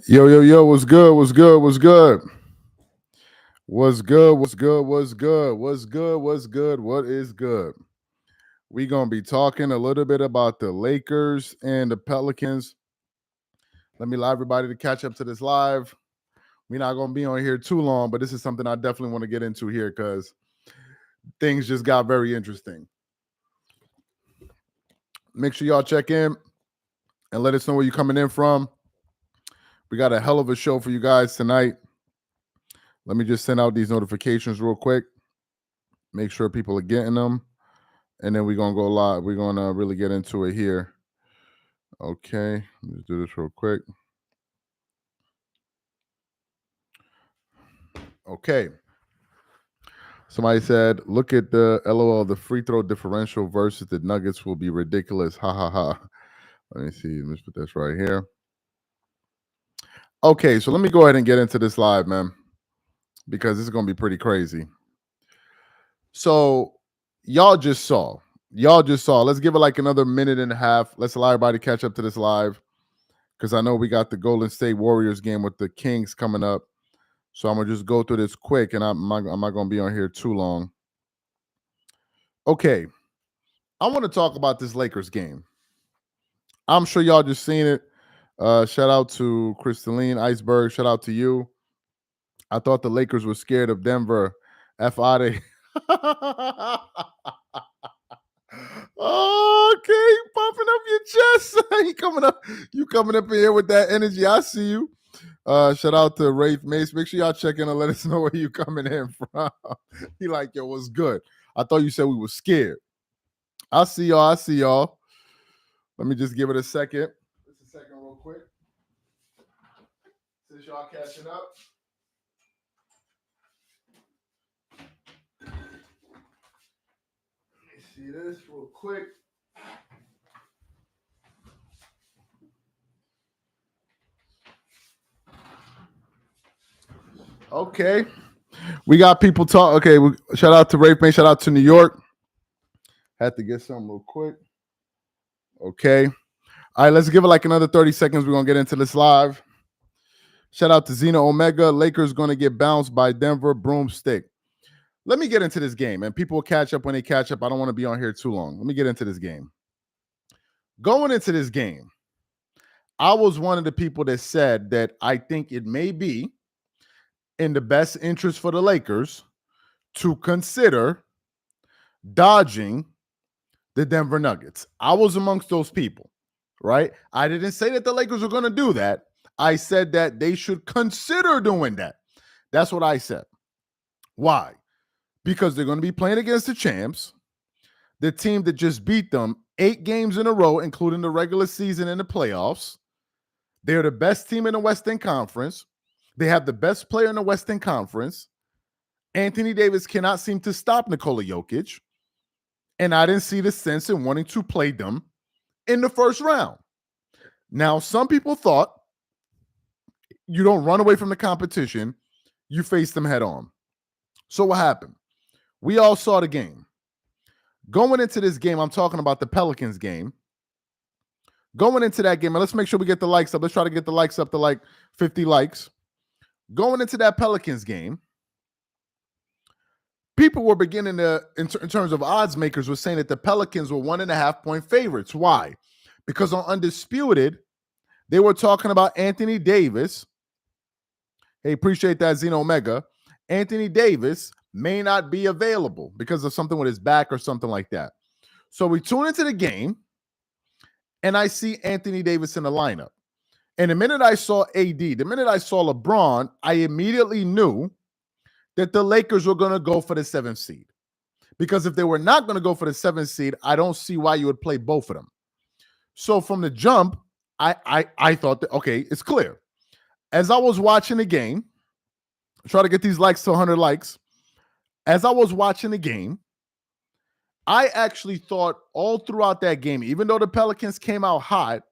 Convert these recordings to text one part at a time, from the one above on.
Yo, yo, yo, what's good? What's good? What's good? What's good? What's good? What's good? What's good? What's good? What is good? We gonna be talking a little bit about the Lakers and the Pelicans. Let me allow everybody to catch up to this live. We're not gonna be on here too long, but this is something I definitely want to get into here because things just got very interesting. Make sure y'all check in and let us know where you're coming in from. We got a hell of a show for you guys tonight. Let me just send out these notifications real quick. Make sure people are getting them. And then we're going to go live. We're going to really get into it here. Okay. Let's do this real quick. Okay. Somebody said, look at the LOL, the free throw differential versus the Nuggets will be ridiculous. Ha ha ha. Let me see. Let's put this right here. Okay, so let me go ahead and get into this live, man, because this is going to be pretty crazy. So y'all just saw. Let's give it like another minute and a half. Let's allow everybody to catch up to this live because I know we got the Golden State Warriors game with the Kings coming up. So I'm going to just go through this quick, and I'm not going to be on here too long. Okay. I want to talk about this Lakers game. I'm sure y'all just seen it. Shout out to Crystalline Iceberg. Shout out to you. I thought the Lakers were scared of Denver. F out of Okay, pumping up your chest. You coming up in here with that energy. I see you. Shout out to Rafe Mace. Make sure y'all check in and let us know where you coming in from. He like, yo, what's good? I thought you said we were scared. I see y'all. Let me just give it a second. Just a second real quick. Since y'all catching up. Let me see this real quick. Okay. We got people talk. Okay, shout out to Rafe Mace. Shout out to New York. Had to get something real quick. Okay. All right, let's give it like another 30 seconds. We're going to get into this live. Shout out to Zeno Omega. Lakers going to get bounced by Denver Broomstick. Let me get into this game, and people will catch up when they catch up. I don't want to be on here too long. Let me get into this game. Going into this game, I was one of the people that said that I think it may be in the best interest for the Lakers to consider dodging the Denver Nuggets. I was amongst those people, right? I didn't say that the Lakers were going to do that. I said that they should consider doing that. That's what I said. Why? Because they're going to be playing against the champs, the team that just beat them 8 games in a row, including the regular season and the playoffs. They're the best team in the Western Conference. They have the best player in the Western Conference. Anthony Davis cannot seem to stop Nikola Jokic. And I didn't see the sense in wanting to play them in the first round. Now, some people thought you don't run away from the competition, you face them head on. So what happened? We all saw the game. Going into this game, I'm talking about the Pelicans game. Going into that game, and let's make sure we get the likes up. Let's try to get the likes up to like 50 likes. Going into that Pelicans game, people were beginning to, in terms of odds makers, were saying that the Pelicans were 1.5 point favorites. Why? Because on Undisputed, they were talking about Anthony Davis. Hey, appreciate that, Zeno Omega. Anthony Davis may not be available because of something with his back or something like that. So we tune into the game, and I see Anthony Davis in the lineup. And the minute I saw AD, the minute I saw LeBron, I immediately knew that the Lakers were going to go for the 7th seed. Because if they were not going to go for the 7th seed, I don't see why you would play both of them. So from the jump, I thought that, okay, it's clear. As I was watching the game, try to get these likes to 100 likes. As I was watching the game, I actually thought all throughout that game, even though the Pelicans came out hot,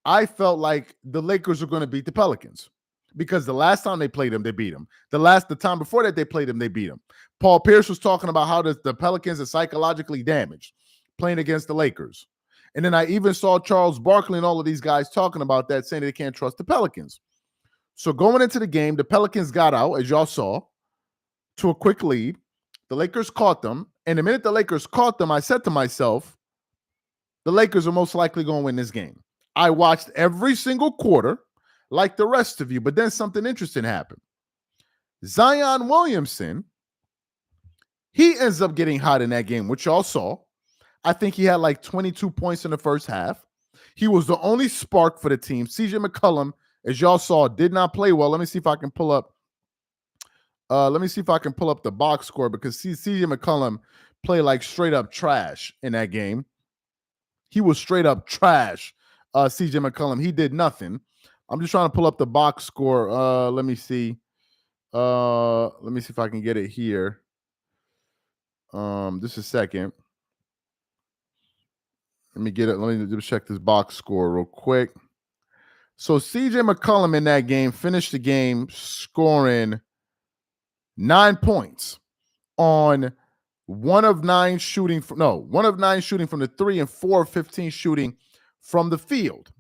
I felt like the Lakers were going to beat the Pelicans because the last time they played them, they beat them. The time before that they played them, they beat them. Paul Pierce was talking about how the Pelicans are psychologically damaged playing against the Lakers. And then I even saw Charles Barkley and all of these guys talking about that, saying they can't trust the Pelicans. So going into the game, the Pelicans got out, as y'all saw, to a quick lead. The Lakers caught them. And the minute the Lakers caught them, I said to myself, the Lakers are most likely going to win this game. I watched every single quarter like the rest of you, but then something interesting happened. Zion Williamson, he ends up getting hot in that game, which y'all saw. I think he had like 22 points in the first half. He was the only spark for the team. CJ McCollum, as y'all saw, did not play well. Let me see if I can pull up. The box score, because CJ McCollum played like straight up trash in that game. He was straight up trash. CJ McCollum, he did nothing. I'm just trying to pull up the box score. Let me see. Let me see if I can get it here. Just a second. Let me get it. Let me just check this box score real quick. So CJ McCollum in that game finished the game scoring 9 points on 1 of 9 shooting from the 3 and 4 of 15 shooting from the field.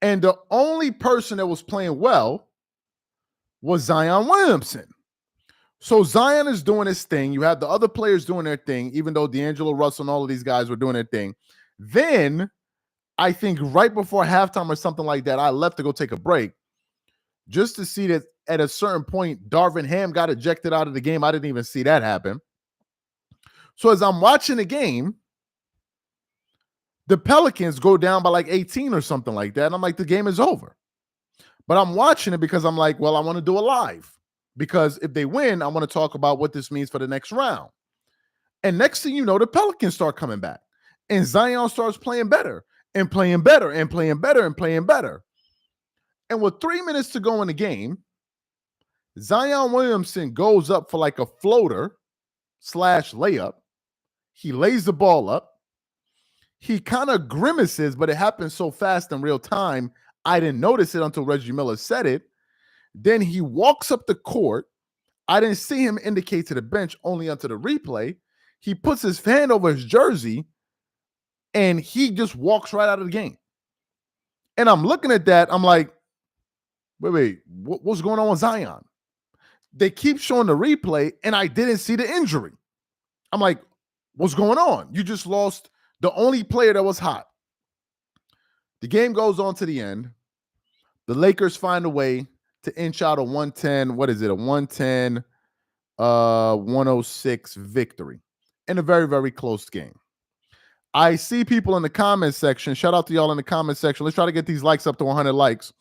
And the only person that was playing well was Zion Williamson. So Zion is doing his thing. You have the other players doing their thing, even though D'Angelo Russell and all of these guys were doing their thing. Then I think right before halftime or something like that, I left to go take a break just to see that at a certain point, Darvin Ham got ejected out of the game. I didn't even see that happen. So as I'm watching the game, the Pelicans go down by like 18 or something like that. And I'm like, the game is over. But I'm watching it because I'm like, well, I want to do it live. Because if they win, I want to talk about what this means for the next round. And next thing you know, the Pelicans start coming back. And Zion starts playing better and playing better and playing better and playing better. And with 3 minutes to go in the game, Zion Williamson goes up for like a floater / layup. He lays the ball up. He kind of grimaces, but it happens so fast in real time, I didn't notice it until Reggie Miller said it. Then he walks up the court. I didn't see him indicate to the bench, only unto the replay. He puts his hand over his jersey, and he just walks right out of the game. And I'm looking at that. I'm like, wait, what's going on with Zion? They keep showing the replay, and I didn't see the injury. I'm like, what's going on? You just lost the only player that was hot. The game goes on to the end. The Lakers find a way to inch out a 110. What is it? A 110, 106 victory in a very, very close game. I see people in the comments section. Shout out to y'all in the comment section. Let's try to get these likes up to 100 likes.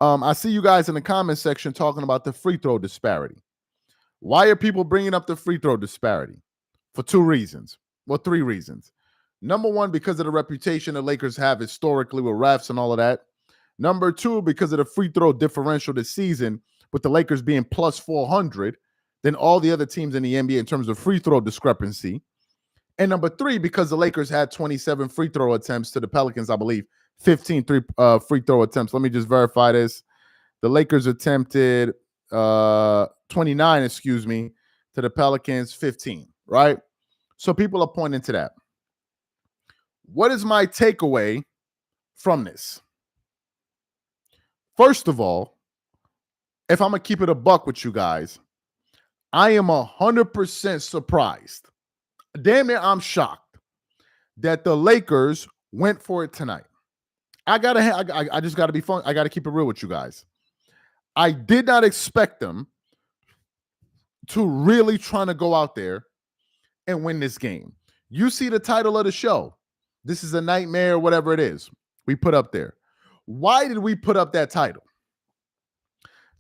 I see you guys in the comment section talking about the free throw disparity. Why are people bringing up the free throw disparity? For 2 reasons. Well, 3 reasons. Number 1, because of the reputation the Lakers have historically with refs and all of that. Number 2, because of the free throw differential this season, with the Lakers being plus 400 than all the other teams in the NBA in terms of free throw discrepancy. And number 3, because the Lakers had 27 free throw attempts to the Pelicans, I believe, 15 free throw attempts. Let me just verify this. The Lakers attempted 29, to the Pelicans 15, right? So people are pointing to that. What is my takeaway from this? First of all, if I'm going to keep it a buck with you guys, I am 100% surprised. Damn near, I'm shocked that the Lakers went for it tonight. I just got to be fun. I got to keep it real with you guys. I did not expect them to really trying to go out there and win this game. You see the title of the show. This is a nightmare, whatever it is we put up there. Why did we put up that title?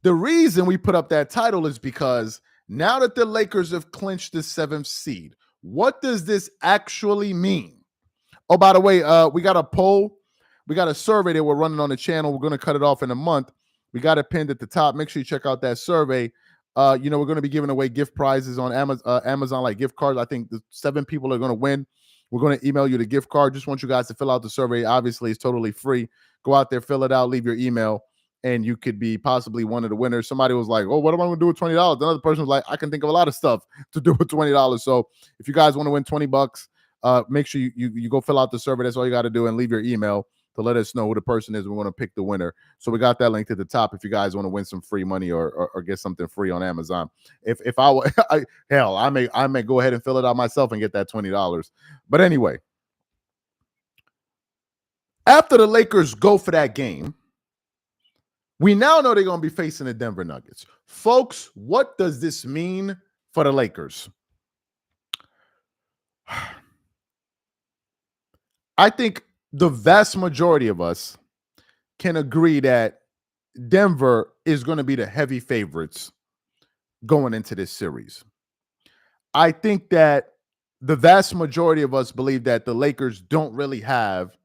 The reason we put up that title is because now that the Lakers have clinched the 7th seed, what does this actually mean? Oh, by the way, we got a poll. We got a survey that we're running on the channel. We're going to cut it off in a month. We got it pinned at the top. Make sure you check out that survey. We're going to be giving away gift prizes on Amazon, like gift cards. I think the 7 people are going to win. We're going to email you the gift card. Just want you guys to fill out the survey. Obviously, it's totally free. Go out there, fill it out, leave your email, and you could be possibly one of the winners. Somebody was like, oh, what am I going to do with $20? Another person was like, I can think of a lot of stuff to do with $20. So if you guys want to win $20, make sure you go fill out the survey. That's all you got to do, and leave your email. to let us know who the person is. We're going to pick the winner. So we got that linked at the top if you guys want to win some free money or get something free on Amazon. If I may go ahead and fill it out myself and get that $20. But anyway, after the Lakers go for that game, we now know they're going to be facing the Denver Nuggets. Folks, what does this mean for the Lakers? I think the vast majority of us can agree that Denver is going to be the heavy favorites going into this series. I think that the vast majority of us believe that the Lakers don't really have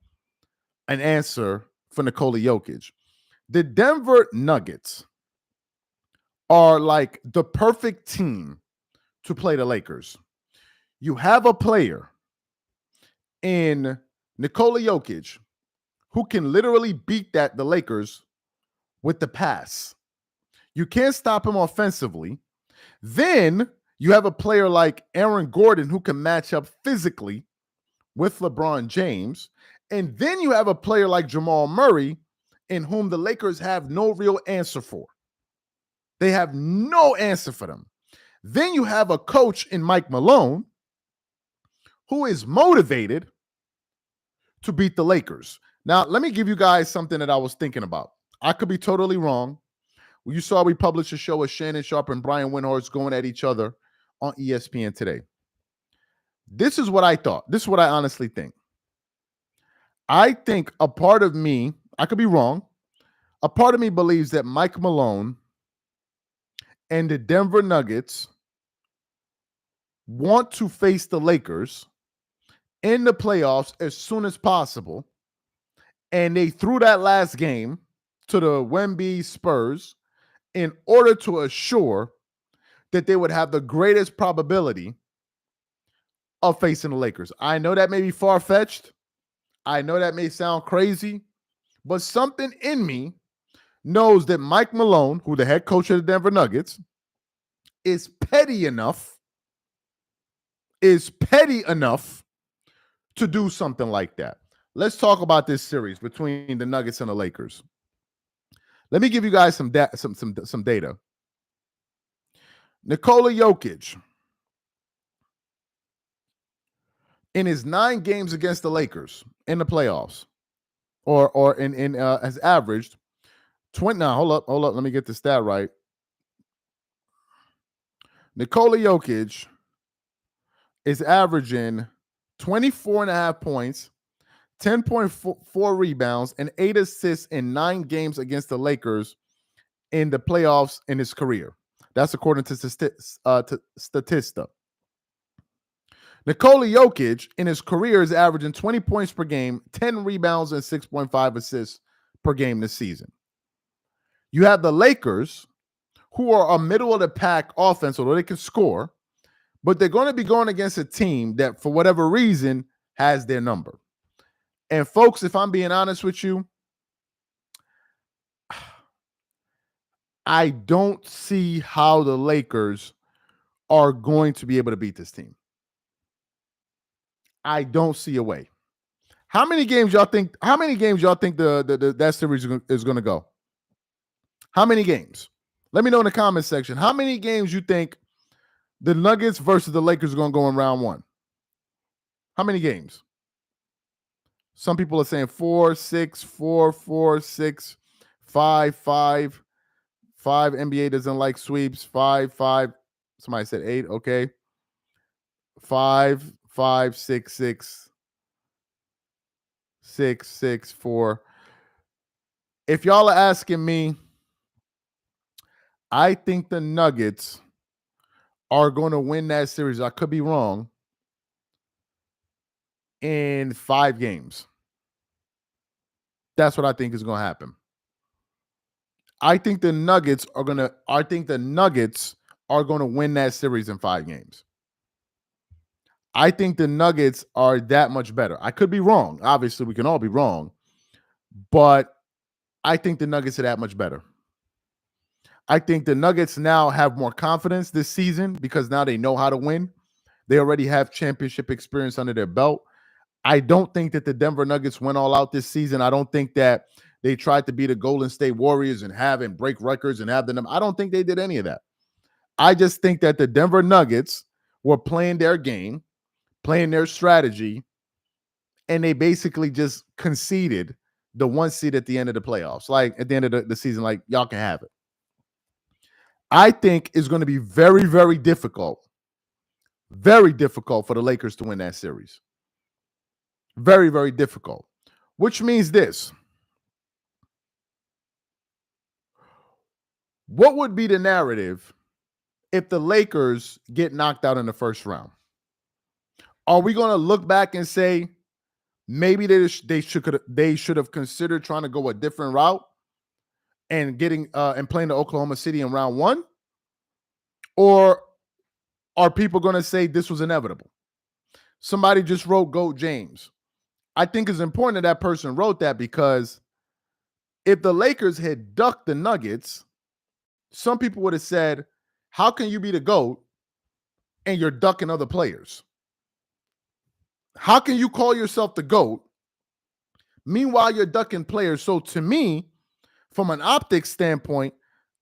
an answer for Nikola Jokic. The Denver Nuggets are like the perfect team to play the Lakers. You have a player in Nikola Jokic who can literally beat the Lakers with the pass. You can't stop him offensively. Then you have a player like Aaron Gordon who can match up physically with LeBron James. And then you have a player like Jamal Murray in whom the Lakers have no real answer for. They have no answer for them. Then you have a coach in Mike Malone who is motivated to beat the Lakers. Now, let me give you guys something that I was thinking about. I could be totally wrong. You saw we published a show with Shannon Sharp and Brian Windhorst going at each other on ESPN today. This is what I thought. This is what I honestly think. I think a part of me, I could be wrong, a part of me believes that Mike Malone and the Denver Nuggets want to face the Lakers in the playoffs as soon as possible. And they threw that last game to the Wemby Spurs in order to assure that they would have the greatest probability of facing the Lakers. I know that may be far-fetched. I know that may sound crazy, but something in me knows that Mike Malone, who the head coach of the Denver Nuggets, is petty enough to do something like that. Let's talk about this series between the Nuggets and the Lakers. Let me give you guys some data. Nikola Jokic, in his 9 games against the Lakers in the playoffs, or has averaged 20. Now, hold up. Let me get the stat right. Nikola Jokic is averaging 24.5 points, 10.4 rebounds, and 8 assists in 9 games against the Lakers in the playoffs in his career. That's according to Statista. Nikola Jokic in his career is averaging 20 points per game, 10 rebounds, and 6.5 assists per game this season. You have the Lakers, who are a middle-of-the-pack offense, although they can score, but they're going to be going against a team that, for whatever reason, has their number. And, folks, if I'm being honest with you, I don't see how the Lakers are going to be able to beat this team. I don't see a way. How many games y'all think that series is going to go? How many games? Let me know in the comment section. How many games you think the Nuggets versus the Lakers are going to go in round 1? How many games? Some people are saying 4, 6, 4, 4, 6, 5, 5. 5. NBA doesn't like sweeps. 5, 5. Somebody said 8. Okay. 5, 5, 6, 6. 6, 6, 4. If y'all are asking me, I think the Nuggets are going to win that series. I could be wrong. In 5 games. That's what I think is going to happen. I think the Nuggets are going to win that series in 5 games. I think the Nuggets are that much better. I could be wrong. Obviously, we can all be wrong. But I think the Nuggets are that much better. I think the Nuggets now have more confidence this season because now they know how to win. They already have championship experience under their belt. I don't think that the Denver Nuggets went all out this season. I don't think that they tried to be the Golden State Warriors and break records and have them. I don't think they did any of that. I just think that the Denver Nuggets were playing their game, playing their strategy, and they basically just conceded the 1 seed at the end of the playoffs. Like at the end of the season, like y'all can have it. I think it's going to be very, very difficult for the Lakers to win that series. Very, very difficult. Which means this. What would be the narrative if the Lakers get knocked out in the first round? Are we going to look back and say maybe they should have considered trying to go a different route and getting and playing the Oklahoma City in round 1? Or are people going to say this was inevitable? Somebody just wrote Goat James. I think it's important that person wrote that because if the Lakers had ducked the Nuggets, some people would have said, how can you be the GOAT and you're ducking other players? How can you call yourself the GOAT? Meanwhile, you're ducking players. So to me, from an optics standpoint,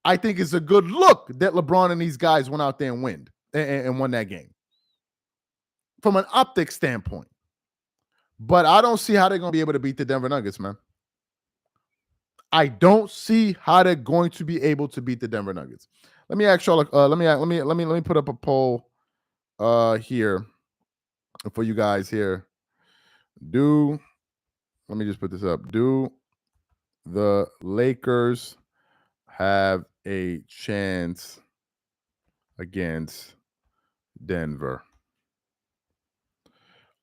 I think it's a good look that LeBron and these guys went out there and won that game. From an optics standpoint. But I don't see how they're going to be able to beat the Denver Nuggets, man. I don't see how they're going to be able to beat the Denver Nuggets. Let me ask y'all. Let me put up a poll here for you guys here. Let me just put this up. Do the Lakers have a chance against Denver?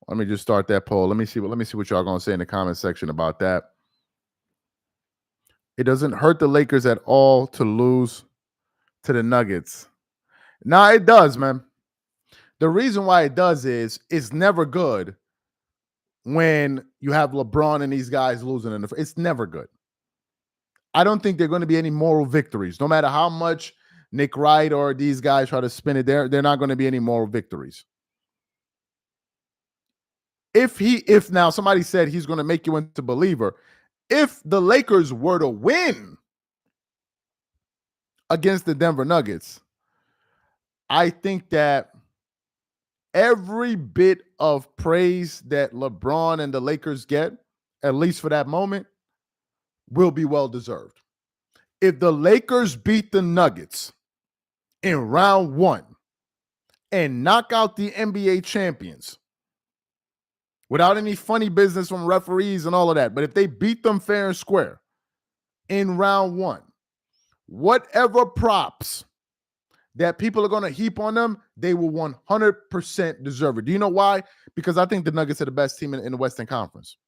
Let me just start that poll. Let me see what y'all gonna say in the comment section about that. It doesn't hurt the Lakers at all to lose to the Nuggets. Nah, it does, man. The reason why it does is it's never good when you have LeBron and these guys losing it's never good. I don't think they're going to be any moral victories. No matter how much Nick Wright or these guys try to spin it, they're not going to be any moral victories. If now somebody said he's going to make you into a believer, if the Lakers were to win against the Denver Nuggets, I think that every bit of praise that LeBron and the Lakers get, at least for that moment, will be well deserved. If the Lakers beat the Nuggets in round 1 and knock out the NBA champions without any funny business from referees and all of that, but if they beat them fair and square in round 1, whatever props that people are going to heap on them, they will 100% deserve it. Do you know why? Because I think the Nuggets are the best team in the Western Conference.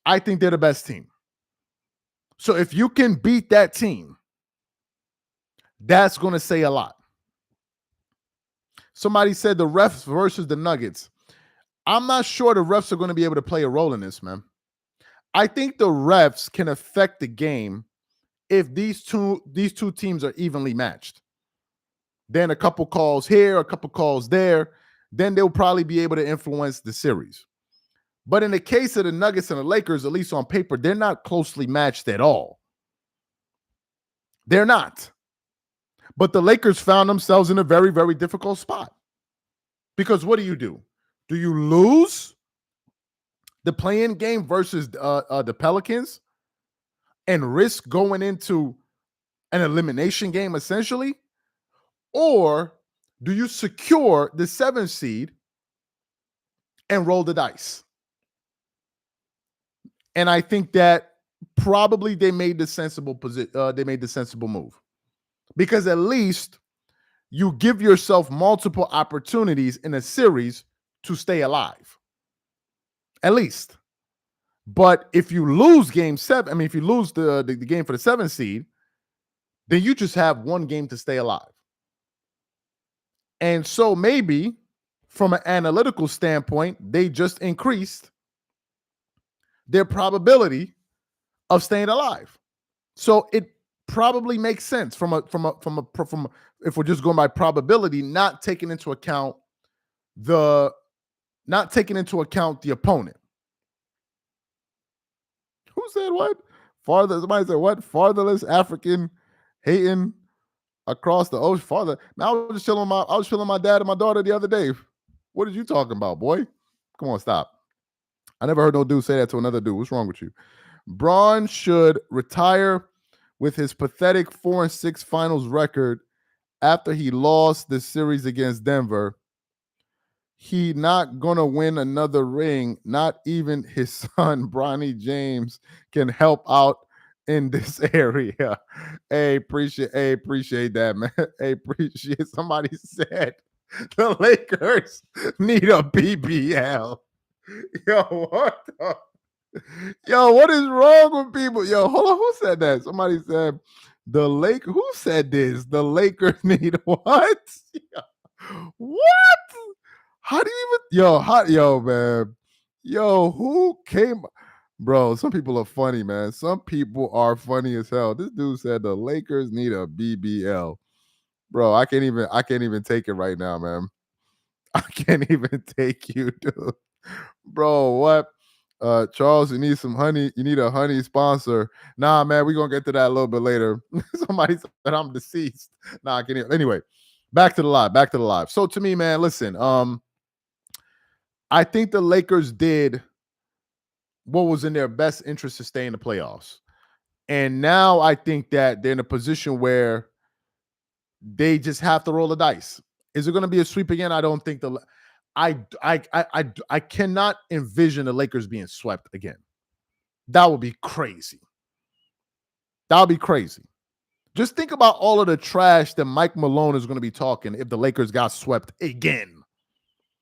I think they're the best team. So if you can beat that team, that's going to say a lot. Somebody said the refs versus the Nuggets. I'm not sure the refs are going to be able to play a role in this, man. I think the refs can affect the game if these two teams are evenly matched. Then a couple calls here, a couple calls there, then they'll probably be able to influence the series. But in the case of the Nuggets and the Lakers, at least on paper, they're not closely matched at all. They're not. But the Lakers found themselves in a very, very difficult spot. Because what do? Do you lose the play-in game versus the Pelicans and risk going into an elimination game, essentially? Or do you secure the 7th seed and roll the dice? And I think that probably they made the sensible move, because at least you give yourself multiple opportunities in a series to stay alive. At least. But if you lose game 7, if you lose the game for the 7th seed, then you just have one game to stay alive. And so maybe from an analytical standpoint, they just increased their probability of staying alive. So it probably makes sense from if we're just going by probability, not taking into account the not taking into account the opponent. Who said what? Somebody said what? Fartherless African hating across the ocean. Farther. Man, I was chilling with my dad and my daughter the other day. What are you talking about, boy? Come on, stop. I never heard no dude say that to another dude. What's wrong with you? Braun should retire with his pathetic 4-6 finals record after he lost the series against Denver. He not gonna win another ring. Not even his son, Bronny James, can help out in this area. Appreciate that, man. Appreciate somebody said the Lakers need a BBL. Yo, what the? Yo, what is wrong with people? Yo, hold on. Who said that? Somebody said who said this? The Lakers need what? What? How do you even man? Yo, who came? Bro, some people are funny, man. Some people are funny as hell. This dude said the Lakers need a BBL. Bro, I can't even take it right now, man. I can't even take you, dude. Bro, what? Charles, you need some honey. You need a honey sponsor. Nah, man, we're gonna get to that a little bit later. Somebody said I'm deceased. Nah, I can't even. Anyway, back to the live. So to me, man, listen, I think the Lakers did what was in their best interest to stay in the playoffs. And now I think that they're in a position where they just have to roll the dice. Is it going to be a sweep again? I don't think I cannot envision the Lakers being swept again. That would be crazy. That would be crazy. Just think about all of the trash that Mike Malone is going to be talking if the Lakers got swept again.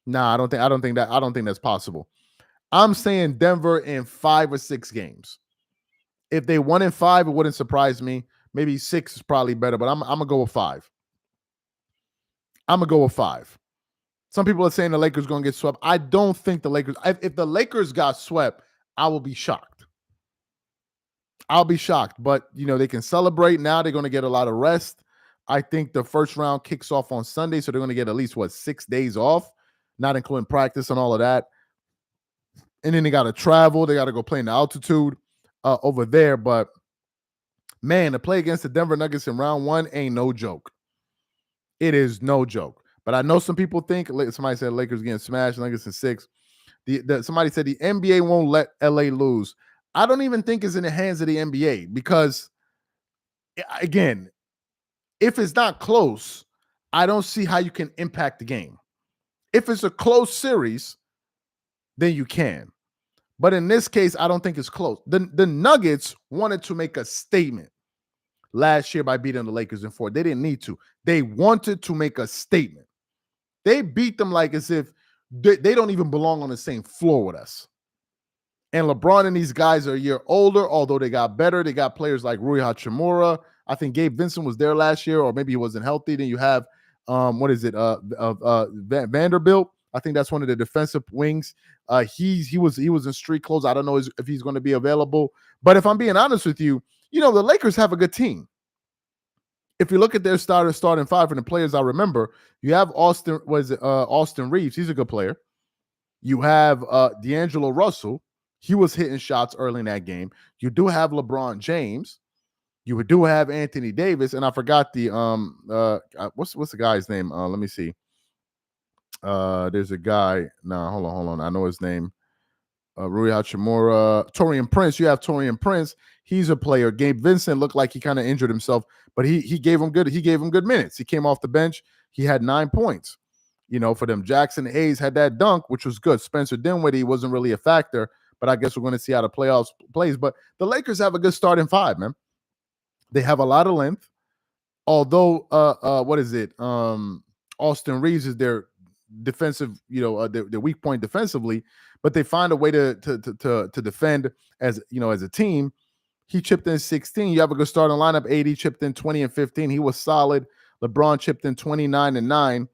Nah, I don't think that's possible. I'm saying Denver in 5 or 6 games. If they won in 5, it wouldn't surprise me. Maybe 6 is probably better, but I'm gonna go with 5. I'm gonna go with 5. Some people are saying the Lakers gonna get swept. I don't think the Lakers. If the Lakers got swept, I will be shocked. I'll be shocked, but they can celebrate now. They're gonna get a lot of rest. I think the first round kicks off on Sunday, so they're gonna get at least 6 days off, not including practice and all of that. And then they got to travel. They got to go play in the altitude over there. But, man, to play against the Denver Nuggets in round 1 ain't no joke. It is no joke. But I know some people think, somebody said Lakers getting smashed, Nuggets in 6. Somebody said the NBA won't let LA lose. I don't even think it's in the hands of the NBA because, again, if it's not close, I don't see how you can impact the game. If it's a close series, then you can. But in this case, I don't think it's close. The Nuggets wanted to make a statement last year by beating the Lakers in 4. They didn't need to. They wanted to make a statement. They beat them like as if they don't even belong on the same floor with us. And LeBron and these guys are a year older, although they got better. They got players like Rui Hachimura. I think Gabe Vincent was there last year, or maybe he wasn't healthy. Then you have, Vanderbilt. I think that's one of the defensive wings. He was in street clothes. I don't know if he's going to be available. But if I'm being honest with you, the Lakers have a good team. If you look at their starting 5 and the players I remember, you have Austin Reeves. He's a good player. You have D'Angelo Russell. He was hitting shots early in that game. You do have LeBron James. You do have Anthony Davis, and I forgot the what's the guy's name? Let me see. There's a guy. Nah, hold on. I know his name. Rui Hachimura, Taurean Prince. You have Taurean Prince. He's a player. Gabe Vincent looked like he kind of injured himself, but he gave him good minutes. He came off the bench. He had 9 points. For them. Jackson Hayes had that dunk, which was good. Spencer Dinwiddie wasn't really a factor, but I guess we're going to see how the playoffs plays. But the Lakers have a good starting 5, man. They have a lot of length. Although, Austin Reeves is their defensive, their weak point defensively, but they find a way to defend as a team. He chipped in 16. You have a good starting lineup. AD chipped in 20 and 15. He was solid. LeBron chipped in 29 and 9.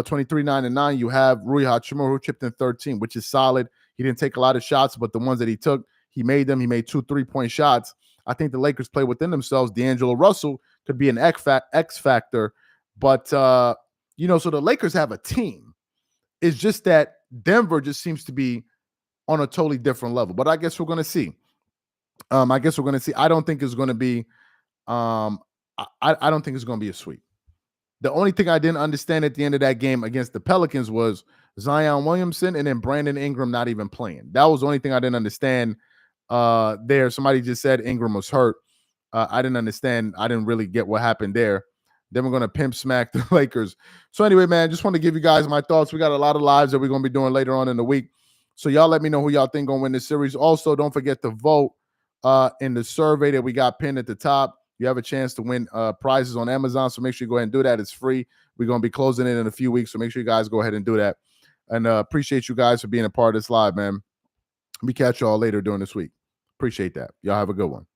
23, 9 and 9. You have Rui Hachimura, who chipped in 13, which is solid. He didn't take a lot of shots, but the ones that he took, he made them. He made 2 3-point shots. I think the Lakers play within themselves. D'Angelo Russell could be an X factor, but so the Lakers have a team. It's just that Denver just seems to be on a totally different level. But I guess we're going to see. I don't think it's going to be. I don't think it's going to be a sweep. The only thing I didn't understand at the end of that game against the Pelicans was Zion Williamson and then Brandon Ingram not even playing. That was the only thing I didn't understand there. Somebody just said Ingram was hurt. I didn't understand. I didn't really get what happened there. Then we're going to pimp smack the Lakers. So anyway, man, just want to give you guys my thoughts. We got a lot of lives that we're going to be doing later on in the week. So y'all let me know who y'all think going to win this series. Also, don't forget to vote in the survey that we got pinned at the top. You have a chance to win prizes on Amazon. So make sure you go ahead and do that. It's free. We're going to be closing it in a few weeks. So make sure you guys go ahead and do that. And appreciate you guys for being a part of this live, man. We catch y'all later during this week. Appreciate that. Y'all have a good one.